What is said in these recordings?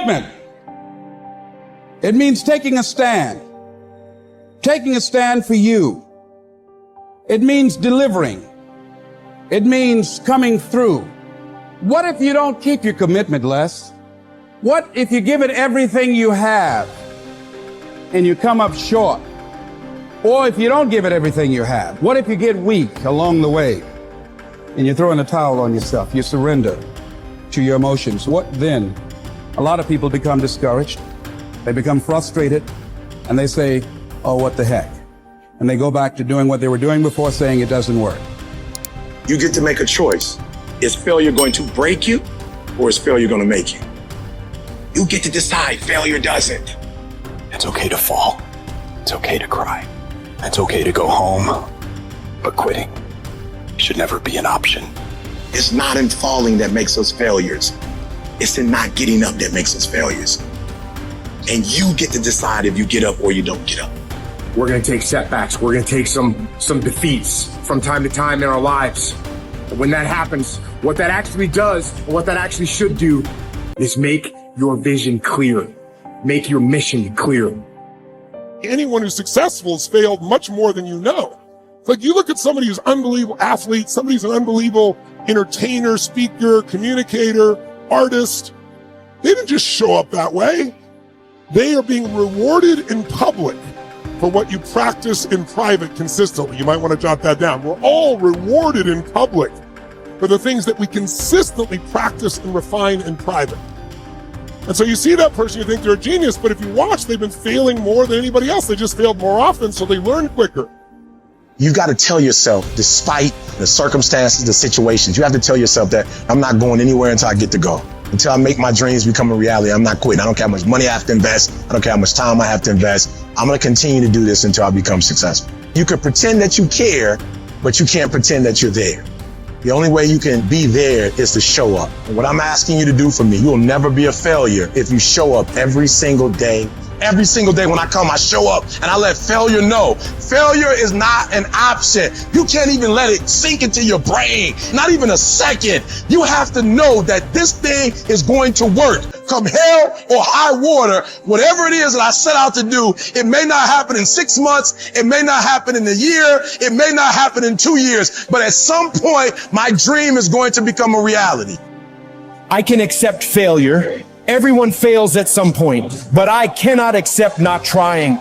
Commitment. It means taking a stand. Taking a stand for you. It means delivering. It means coming through. What if you don't keep your commitment, Les? What if you give it everything you have and you come up short? Or if you don't give it everything you have, what if you get weak along the way and you throw in a towel on yourself, you surrender to your emotions? What then? A lot of people become discouraged, they become frustrated, and they say, oh, what the heck? And they go back to doing what they were doing before, saying it doesn't work. You get to make a choice. Is failure going to break you, or is failure going to make you? You get to decide. Failure doesn't. It's okay to fall. It's okay to cry. It's okay to go home. But quitting should never be an option. It's not in falling that makes us failures. It's in not getting up that makes us failures. And you get to decide if you get up or you don't get up. We're going to take setbacks. We're going to take some defeats from time to time in our lives. And when that happens, what that actually does, or what that actually should do, is make your vision clear. Make your mission clear. Anyone who's successful has failed much more than you know. It's like you look at somebody who's an unbelievable athlete, somebody who's an unbelievable entertainer, speaker, communicator, artist. They didn't just show up that way. They are being rewarded in public for what you practice in private consistently. You might want to jot that down. We're all rewarded in public for the things that we consistently practice and refine in private. And so you see that person, you think they're a genius, but if you watch, they've been failing more than anybody else. They just failed more often, so they learn quicker. You got to tell yourself, despite the circumstances, the situations, you have to tell yourself that I'm not going anywhere until I get to go. Until I make my dreams become a reality, I'm not quitting. I don't care how much money I have to invest. I don't care how much time I have to invest. I'm going to continue to do this until I become successful. You can pretend that you care, but you can't pretend that you're there. The only way you can be there is to show up. And what I'm asking you to do for me, you'll never be a failure if you show up every single day. Every single day when I come, I show up and I let failure know. Failure is not an option. You can't even let it sink into your brain, not even a second. You have to know that this thing is going to work. Come hell or high water, whatever it is that I set out to do, it may not happen in 6 months, it may not happen in a year, it may not happen in 2 years, but at some point, my dream is going to become a reality. I can accept failure. Everyone fails at some point, but I cannot accept not trying.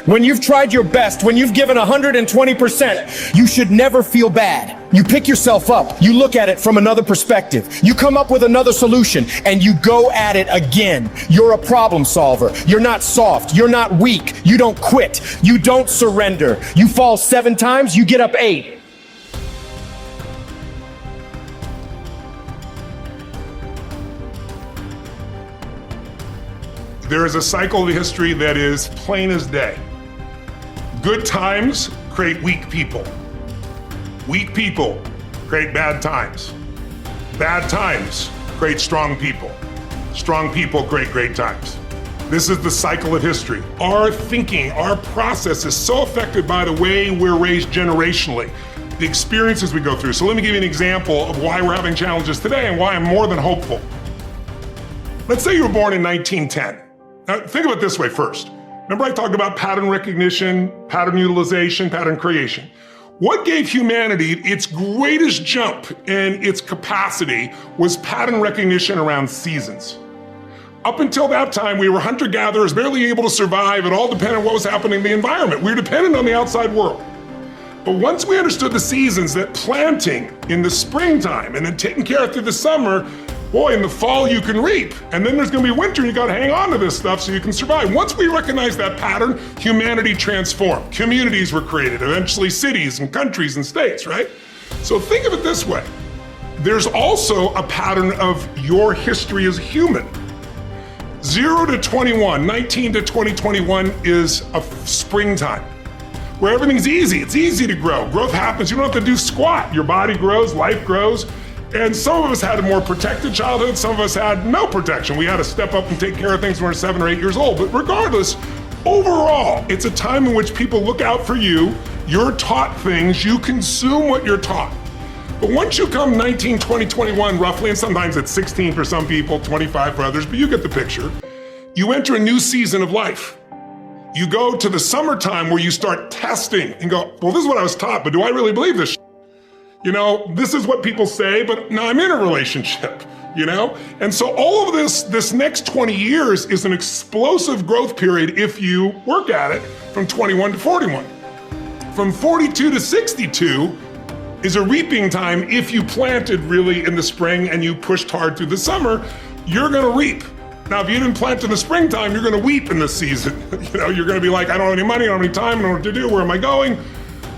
When you've tried your best, when you've given 120%, you should never feel bad. You pick yourself up, you look at it from another perspective, you come up with another solution, and you go at it again. You're a problem solver. You're not soft. You're not weak. You don't quit. You don't surrender. You fall 7 times, you get up 8. There is a cycle of history that is plain as day. Good times create weak people. Weak people create bad times. Bad times create strong people. Strong people create great times. This is the cycle of history. Our thinking, our process is so affected by the way we're raised generationally, the experiences we go through. So let me give you an example of why we're having challenges today and why I'm more than hopeful. Let's say you were born in 1910. Now, think of it this way first. Remember I talked about pattern recognition, pattern utilization, pattern creation. What gave humanity its greatest jump in its capacity was pattern recognition around seasons. Up until that time, we were hunter-gatherers, barely able to survive. It all depended on what was happening in the environment. We were dependent on the outside world. But once we understood the seasons, that planting in the springtime and then taking care of through the summer, boy, in the fall you can reap, and then there's gonna be winter, you gotta hang on to this stuff so you can survive. Once we recognized that pattern, humanity transformed. Communities were created, eventually cities and countries and states, right? So think of it this way. There's also a pattern of your history as a human. 0 to 21, 19 to 2021 is a springtime, where everything's easy. It's easy to grow. Growth happens, you don't have to do squat. Your body grows, life grows. And some of us had a more protected childhood, some of us had no protection. We had to step up and take care of things when we were 7 or 8 years old. But regardless, overall, it's a time in which people look out for you, you're taught things, you consume what you're taught. But once you come 19, 20, 21 roughly, and sometimes it's 16 for some people, 25 for others, but you get the picture, You enter a new season of life. You go to the summertime where you start testing and go, well, this is what I was taught, but do I really believe this? You know, this is what people say, but now I'm in a relationship, you know? And so all of this next 20 years is an explosive growth period if you work at it from 21 to 41. From 42 to 62 is a reaping time if you planted really in the spring and you pushed hard through the summer, you're gonna reap. Now, if you didn't plant in the springtime, you're gonna weep in this season. You know, you're gonna be like, I don't have any money, I don't have any time, I don't know what to do, where am I going?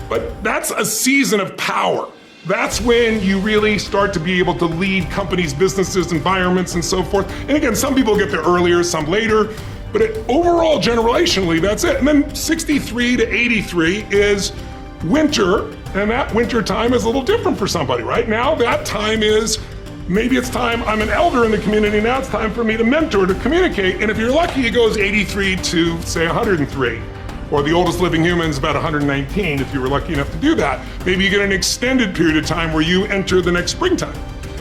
But that's a season of power. That's when you really start to be able to lead companies, businesses, environments, and so forth. And again, some people get there earlier, some later, but overall, generationally, that's it. And then 63 to 83 is winter, and that winter time is a little different for somebody. Right now, that time is, maybe it's time, I'm an elder in the community, now it's time for me to mentor, to communicate. And if you're lucky, it goes 83 to, say, 103. Or the oldest living human is about 119, if you were lucky enough to do that. Maybe you get an extended period of time where you enter the next springtime.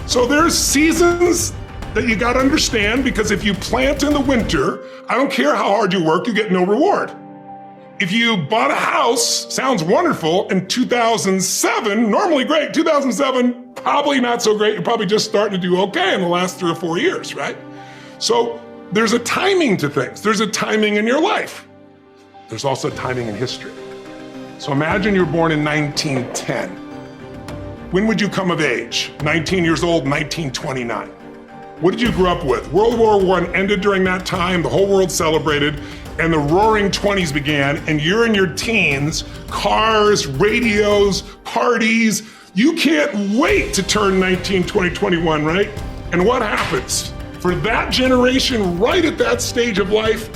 So there's seasons that you gotta understand, because if you plant in the winter, I don't care how hard you work, you get no reward. If you bought a house, sounds wonderful, in 2007, normally great, 2007, probably not so great, you're probably just starting to do okay in the last 3 or 4 years, right? So there's a timing to things. There's a timing in your life. There's also timing in history. So imagine you were born in 1910. When would you come of age? 19 years old, 1929. What did you grow up with? World War I ended during that time, the whole world celebrated, and the roaring 20s began, and you're in your teens, cars, radios, parties. You can't wait to turn 19, 20, 21, right? And what happens? For that generation, right at that stage of life,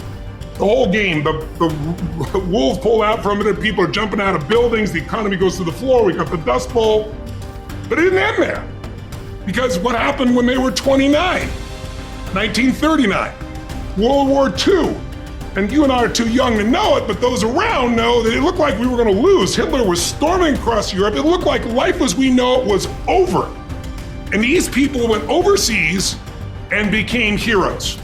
the whole game, the wolves pull out from it, and people are jumping out of buildings, the economy goes to the floor, we got the Dust Bowl. But it didn't end there. Because what happened when they were 29? 1939, World War II. And you and I are too young to know it, but those around know that it looked like we were gonna lose. Hitler was storming across Europe. It looked like life as we know it was over. And these people went overseas and became heroes.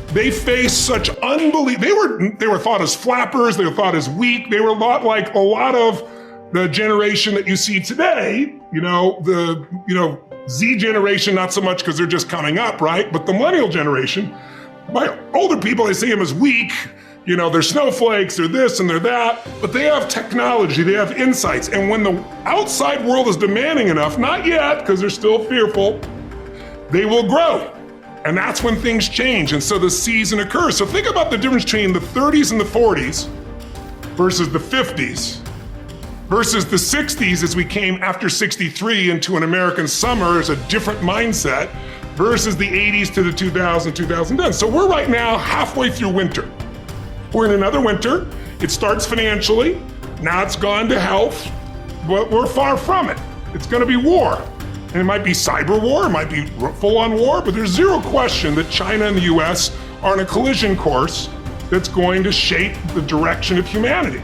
They faced such unbelievable, they were thought as flappers, they were thought as weak, they were a lot like a lot of the generation that you see today, the Z generation, not so much because they're just coming up, right? But the millennial generation, by older people, they see them as weak, they're snowflakes, they're this and they're that, but they have technology, they have insights. And when the outside world is demanding enough, not yet, because they're still fearful, they will grow. And that's when things change. And so the season occurs. So think about the difference between the 30s and the 40s versus the 50s versus the 60s as we came after 63 into an American summer as a different mindset versus the 80s to the 2000s, 2010. So we're right now halfway through winter. We're in another winter. It starts financially. Now it's gone to health, but we're far from it. It's gonna be war. And it might be cyber war, it might be full-on war, but there's zero question that China and the US are on a collision course that's going to shape the direction of humanity.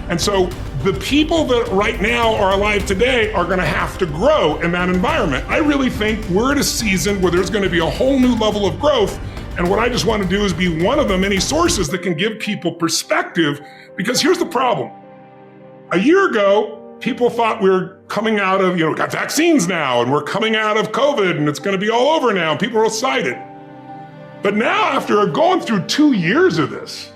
And so the people that right now are alive today are gonna have to grow in that environment. I really think we're at a season where there's gonna be a whole new level of growth. And what I just want to do is be one of the many sources that can give people perspective, because here's the problem. A year ago, people thought we were coming out of, we got vaccines now, and we're coming out of COVID, and it's going to be all over now, and people are excited. But now, after going through 2 years of this,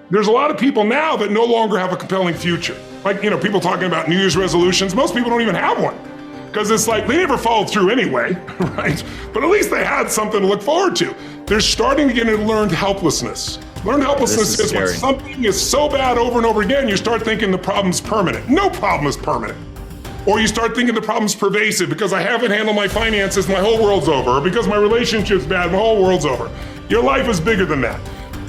there's a lot of people now that no longer have a compelling future. Like, people talking about New Year's resolutions, most people don't even have one. Because it's like, they never followed through anyway, right? But at least they had something to look forward to. They're starting to get into learned helplessness. Learned helplessness is when something is so bad over and over again, you start thinking the problem's permanent. No problem is permanent. Or you start thinking the problem's pervasive because I haven't handled my finances, my whole world's over. Or because my relationship's bad, my whole world's over. Your life is bigger than that.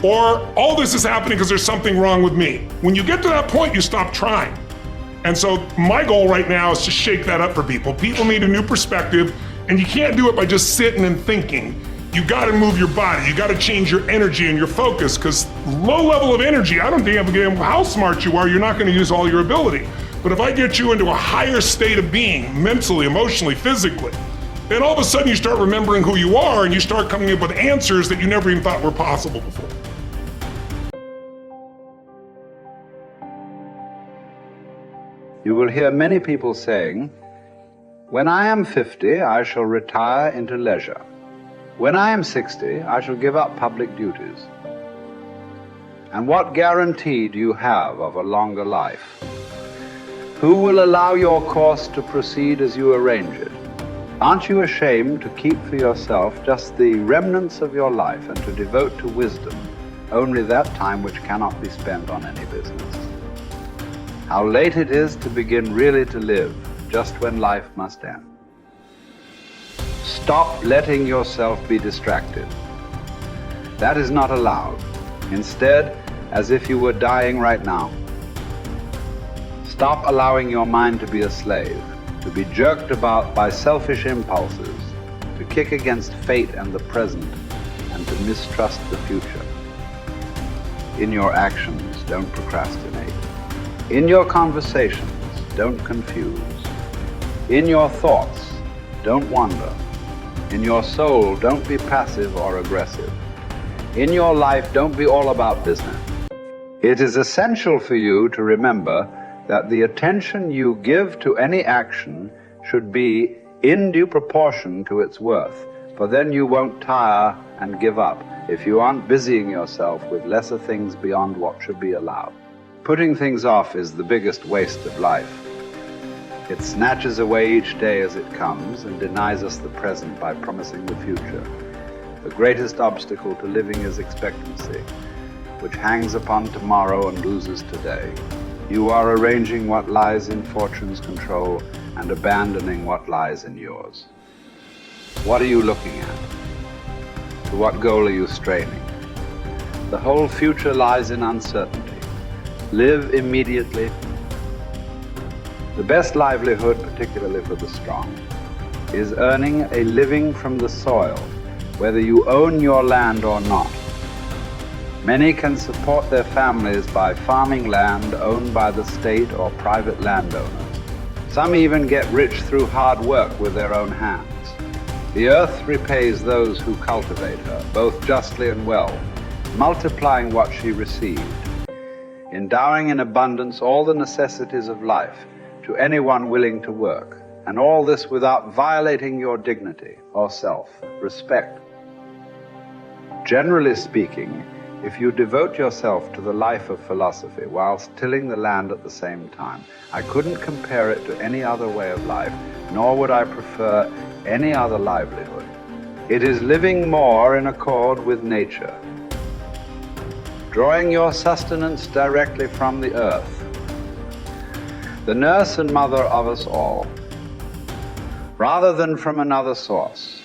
Or all this is happening because there's something wrong with me. When you get to that point, you stop trying. And so my goal right now is to shake that up for people. People need a new perspective, and you can't do it by just sitting and thinking. You gotta move your body, you gotta change your energy and your focus, because low level of energy, I don't give a damn how smart you are, you're not gonna use all your ability. But if I get you into a higher state of being, mentally, emotionally, physically, then all of a sudden you start remembering who you are and you start coming up with answers that you never even thought were possible before. You will hear many people saying, "When I am 50, I shall retire into leisure. When I am 60, I shall give up public duties." And what guarantee do you have of a longer life? Who will allow your course to proceed as you arrange it? Aren't you ashamed to keep for yourself just the remnants of your life and to devote to wisdom only that time which cannot be spent on any business? How late it is to begin really to live, just when life must end. Stop letting yourself be distracted. That is not allowed. Instead, as if you were dying right now, stop allowing your mind to be a slave, to be jerked about by selfish impulses, to kick against fate and the present, and to mistrust the future. In your actions, don't procrastinate. In your conversations, don't confuse. In your thoughts, don't wander. In your soul, don't be passive or aggressive. In your life, don't be all about business. It is essential for you to remember that the attention you give to any action should be in due proportion to its worth, for then you won't tire and give up if you aren't busying yourself with lesser things beyond what should be allowed. Putting things off is the biggest waste of life. It snatches away each day as it comes and denies us the present by promising the future. The greatest obstacle to living is expectancy, which hangs upon tomorrow and loses today. You are arranging what lies in fortune's control and abandoning what lies in yours. What are you looking at? To what goal are you straining? The whole future lies in uncertainty. Live immediately. The best livelihood, particularly for the strong, is earning a living from the soil, whether you own your land or not. Many can support their families by farming land owned by the state or private landowners. Some even get rich through hard work with their own hands. The earth repays those who cultivate her, both justly and well, multiplying what she received, endowing in abundance all the necessities of life to anyone willing to work, and all this without violating your dignity or self-respect. Generally speaking, if you devote yourself to the life of philosophy whilst tilling the land at the same time, I couldn't compare it to any other way of life, nor would I prefer any other livelihood. It is living more in accord with nature, drawing your sustenance directly from the earth, the nurse and mother of us all, rather than from another source.